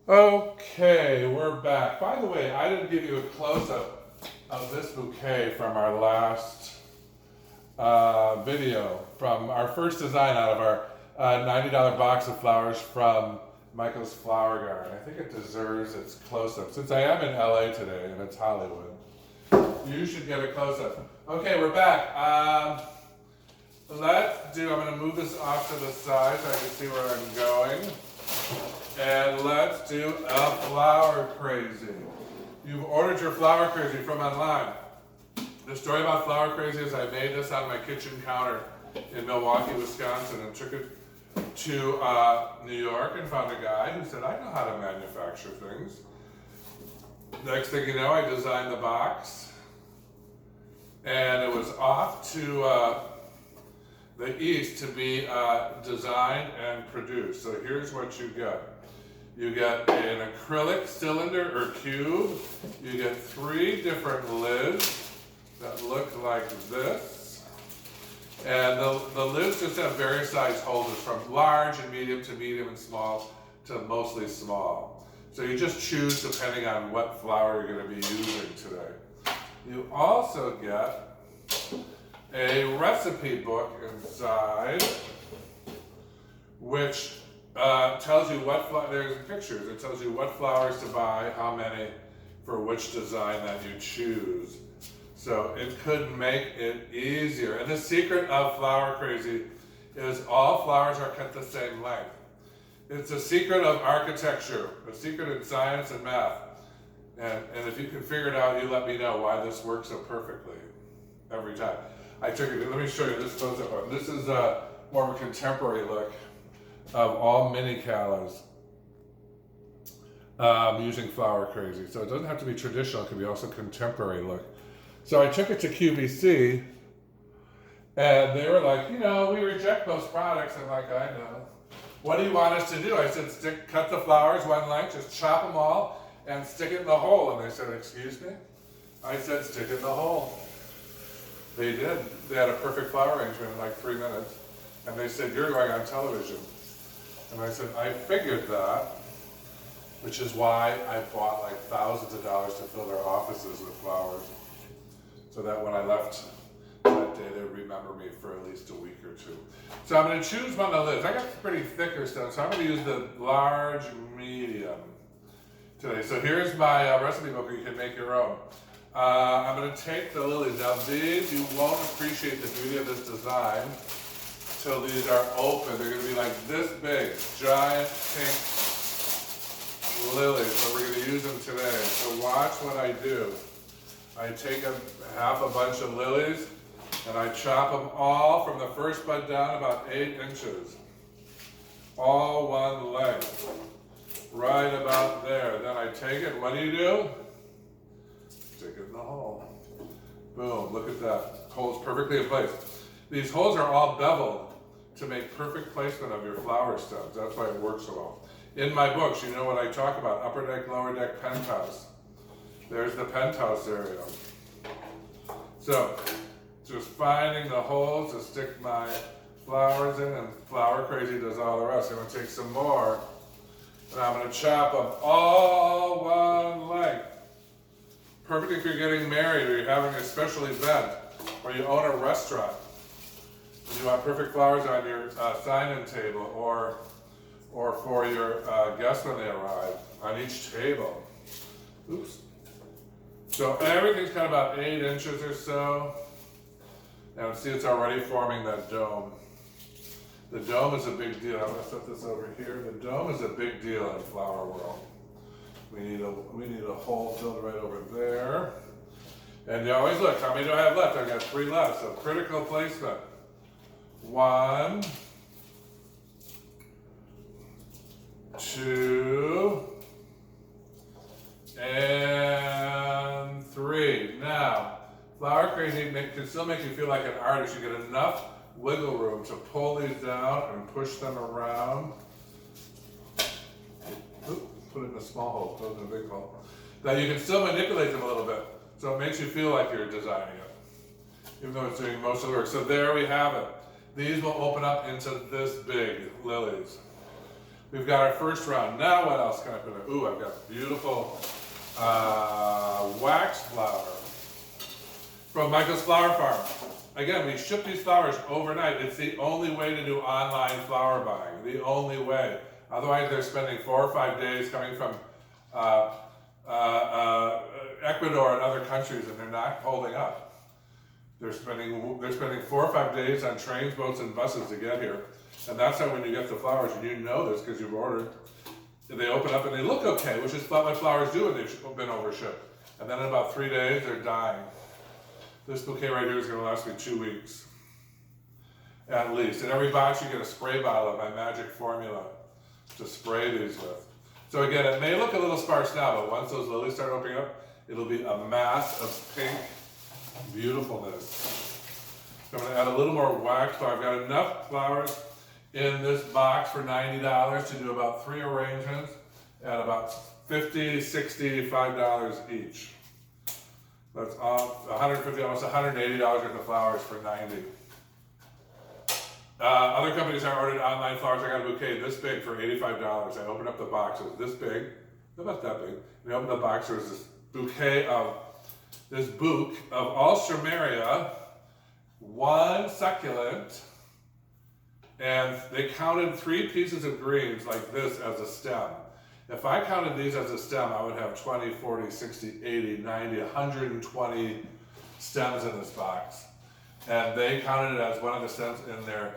Okay, we're back. By the way, I didn't give you a close-up of this bouquet from our last video, from our first design out of our $90 box of flowers from Michael's Flower Garden. I think it deserves its close-up. Since I am in LA today and it's Hollywood, you should get a close-up. Okay, we're back. I'm going to move this off to the side so I can see where I'm going. And let's do a flower crazy. You've ordered your flower crazy from online. The story about flower crazy is I made this on my kitchen counter in Milwaukee, Wisconsin, and took it to New York and found a guy who said, I know how to manufacture things. Next thing you know, I designed the box, and it was off to the east to be designed and produced. So here's what you get. You get an acrylic cylinder or cube. You get 3 different lids that look like this. And the lids just have various size holders from large and medium and small to mostly small. So you just choose depending on what flower you're going to be using today. You also get a recipe book inside, which tells you what there's pictures. It tells you what flowers to buy, how many, for which design that you choose. So it could make it easier. And the secret of Flower Crazy is all flowers are cut the same length. It's a secret of architecture, a secret in science and math. And if you can figure it out, you let me know why this works so perfectly every time. I took it, let me show you this close-up. This is more of a contemporary look of all mini callas using Flower Crazy. So it doesn't have to be traditional, it can be also contemporary look. So I took it to QVC, and they were like, you know, we reject most products. I'm like, I know. What do you want us to do? I said, cut the flowers one length, just chop them all, and stick it in the hole. And they said, excuse me? I said, stick it in the hole. They did. They had a perfect flower arrangement in like 3 minutes. And they said, you're going on television. And I said, I figured that, which is why I bought like thousands of dollars to fill their offices with flowers. So that when I left that day, they'd remember me for at least a week or 2. So I'm going to choose one of the lids. I got pretty thicker stuff, so I'm going to use the large medium today. So here's my recipe book. You can make your own. I'm going to take the lilies. Now these, you won't appreciate the beauty of this design till these are open. They're going to be like this big, giant pink lilies. So we're going to use them today. So watch what I do. I take half a bunch of lilies and I chop them all from the first bud down about 8 inches. All one length. Right about there. Then I take it, what do? Stick it in the hole. Boom, look at that. Hole's perfectly in place. These holes are all beveled to make perfect placement of your flower stems. That's why it works so well. In my books, you know what I talk about, upper deck, lower deck, penthouse. There's the penthouse area. So, just finding the holes to stick my flowers in, and Flower Crazy does all the rest. I'm going to take some more, and I'm going to chop them all one length. Perfect if you're getting married, or you're having a special event, or you own a restaurant, and you want perfect flowers on your sign-in table, or for your guests when they arrive, on each table. Oops. So everything's kind of about 8 inches or so. And see, it's already forming that dome. The dome is a big deal. I'm going to set this over here. The dome is a big deal in flower world. We need a hole filled right over there. And you always look, how many do I have left? I've got 3 left, so critical placement. 1, 2, and 3. Now, Flower Crazy can still make you feel like an artist. You get enough wiggle room to pull these down and push them around. Oop, put it in a small hole, put it in a big hole. Now you can still manipulate them a little bit, so it makes you feel like you're designing it, even though it's doing most of the work. So there we have it. These will open up into this big lilies. We've got our first round. Now what else can I put in? Ooh, I've got beautiful wax flower from Michael's Flower Farm. Again, we ship these flowers overnight. It's the only way to do online flower buying. The only way. Otherwise, they're spending 4 or 5 days coming from Ecuador and other countries, and they're not holding up. They're spending 4 or 5 days on trains, boats, and buses to get here. And that's how when you get the flowers, and you know this because you've ordered, they open up and they look okay, which is what flowers do when they've been overshipped. And then in about 3 days, they're dying. This bouquet right here is going to last me 2 weeks, at least. In every box, you get a spray bottle of my magic formula to spray these with. So again, it may look a little sparse now, but once those lilies start opening up, it'll be a mass of pink beautifulness. So I'm going to add a little more wax. So I've got enough flowers in this box for $90 to do about 3 arrangements at about $50, $60, $5 each. That's $150, almost $180 worth of flowers for $90. Other companies I ordered online flowers. I got a bouquet this big for $85. I opened up the box. It was this big, not that big. And I opened the box. There was this bouquet of Alstroemeria, 1 succulent, and they counted 3 pieces of greens like this as a stem. If I counted these as a stem, I would have 20, 40, 60, 80, 90, 120 stems in this box. And they counted it as one of the stems in there.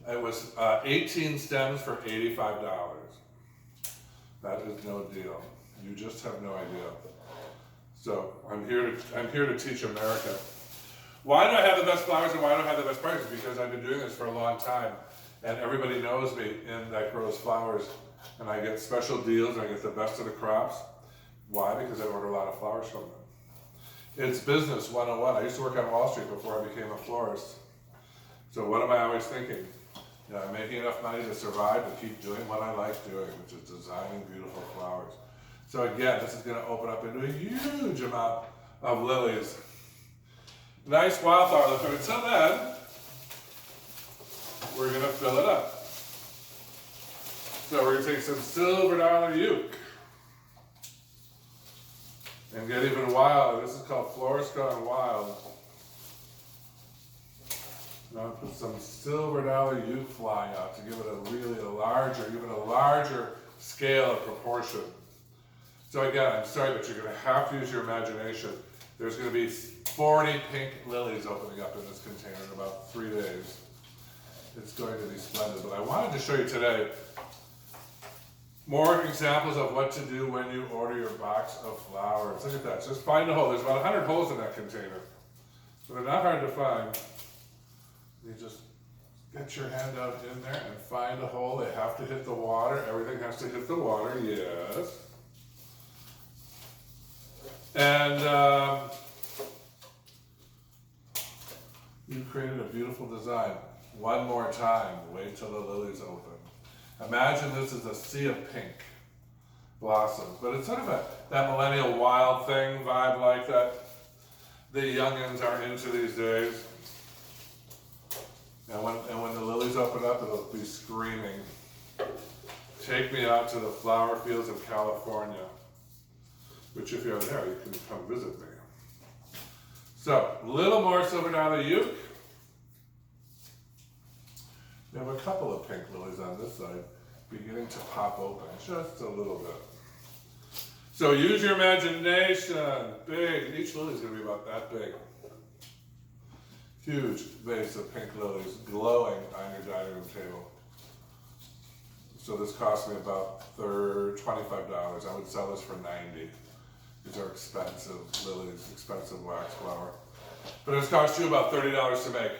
It was 18 stems for $85. That is no deal. You just have no idea. So I'm here to teach America. Why do I have the best flowers and why do I have the best prices? Because I've been doing this for a long time, and everybody knows me that grows flowers, and I get special deals and I get the best of the crops. Why? Because I order a lot of flowers from them. It's business 101. I used to work on Wall Street before I became a florist. So what am I always thinking? I'm making enough money to survive, to keep doing what I like doing, which is designing beautiful flowers. So again, this is going to open up into a huge amount of lilies. Nice wildflower look. Until then, we're going to fill it up. So we're going to take some silver dollar uke and get even wilder. This is called Florist Gone Wild. Now put some silver dollar uke flying out to give it a larger scale of proportion. So again, I'm sorry, but you're going to have to use your imagination. There's going to be 40 pink lilies opening up in this container in about 3 days. It's going to be splendid. But I wanted to show you today more examples of what to do when you order your box of flowers. Look at that. Just find a hole. There's about 100 holes in that container. So they're not hard to find. You just get your hand out in there and find a hole. They have to hit the water. Everything has to hit the water, yes. And you created a beautiful design. One more time. Wait till the lilies open. Imagine this is a sea of pink blossoms, but it's sort of that millennial wild thing vibe like that the youngins are into these days. And when the lilies open up, it'll be screaming, "Take me out to the flower fields of California," which if you're there, you can come visit me. So, a little more silver dollar uke. We have a couple of pink lilies on this side, beginning to pop open, just a little bit. So use your imagination. Big, each lily is going to be about that big. Huge vase of pink lilies glowing on your dining room table. So this cost me about $25. I would sell this for $90. These are expensive lilies, expensive wax flower. But it's cost you about $30 to make.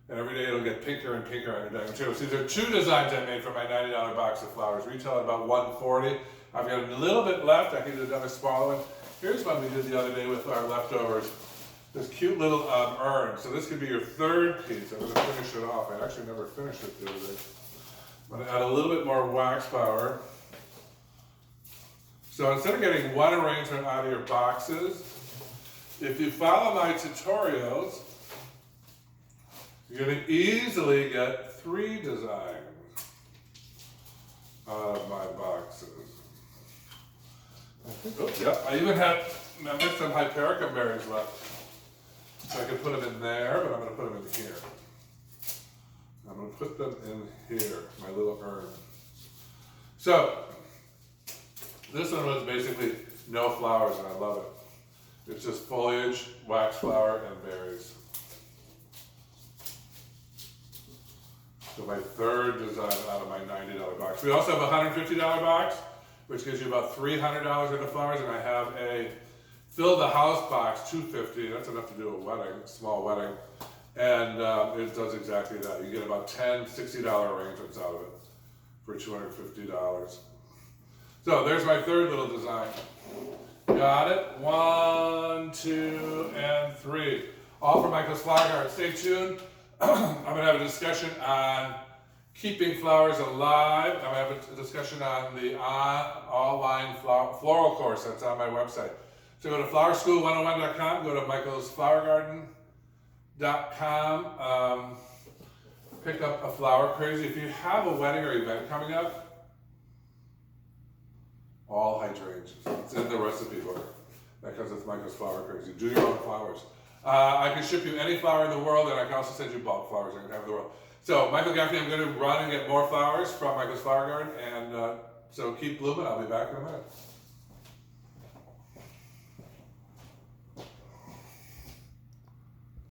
And every day it'll get pinker and pinker on your dining room table. So these are 2 designs I made for my $90 box of flowers. Retail at about $140. I've got a little bit left. I can do another smaller one. Here's one we did the other day with our leftovers. This cute little urn. So this could be your 3rd piece. I'm going to finish it off. I actually never finished it the other day. I'm going to add a little bit more wax flower. So instead of getting 1 arrangement out of your boxes, if you follow my tutorials, you're going to easily get 3 designs. out of my boxes. Oh, yep, I even have, remember, some hypericum berries left. So I could put them in there, but I'm going to put them in here. I'm going to put them in here, my little urn. So, this one was basically no flowers, and I love it. It's just foliage, wax flower, and berries. So my third design out of my $90 box. We also have a $150 box, which gives you about $300 worth of flowers, and I have a fill the house box, $250. That's enough to do a wedding, a small wedding, and it does exactly that. You get about 10 $60 arrangements out of it for $250. So there's my third little design. Got it? 1, 2, and 3. All from Michael's Flower Garden. Stay tuned. I'm going to have a discussion on keeping flowers alive. I'm going to have a discussion on the online floral course that's on my website. So go to flowerschool101.com, go to michaelsflowergarden.com, pick up a flower crazy. If you have a wedding or event coming up, all hydrangeas. It's in the recipe book. That comes with Michael's Flower Crazy. Do your own flowers. I can ship you any flower in the world, and I can also send you bulk flowers in the world. So, Michael Gaffney, I'm going to run and get more flowers from Michael's Flower Garden, and so keep blooming. I'll be back in a minute.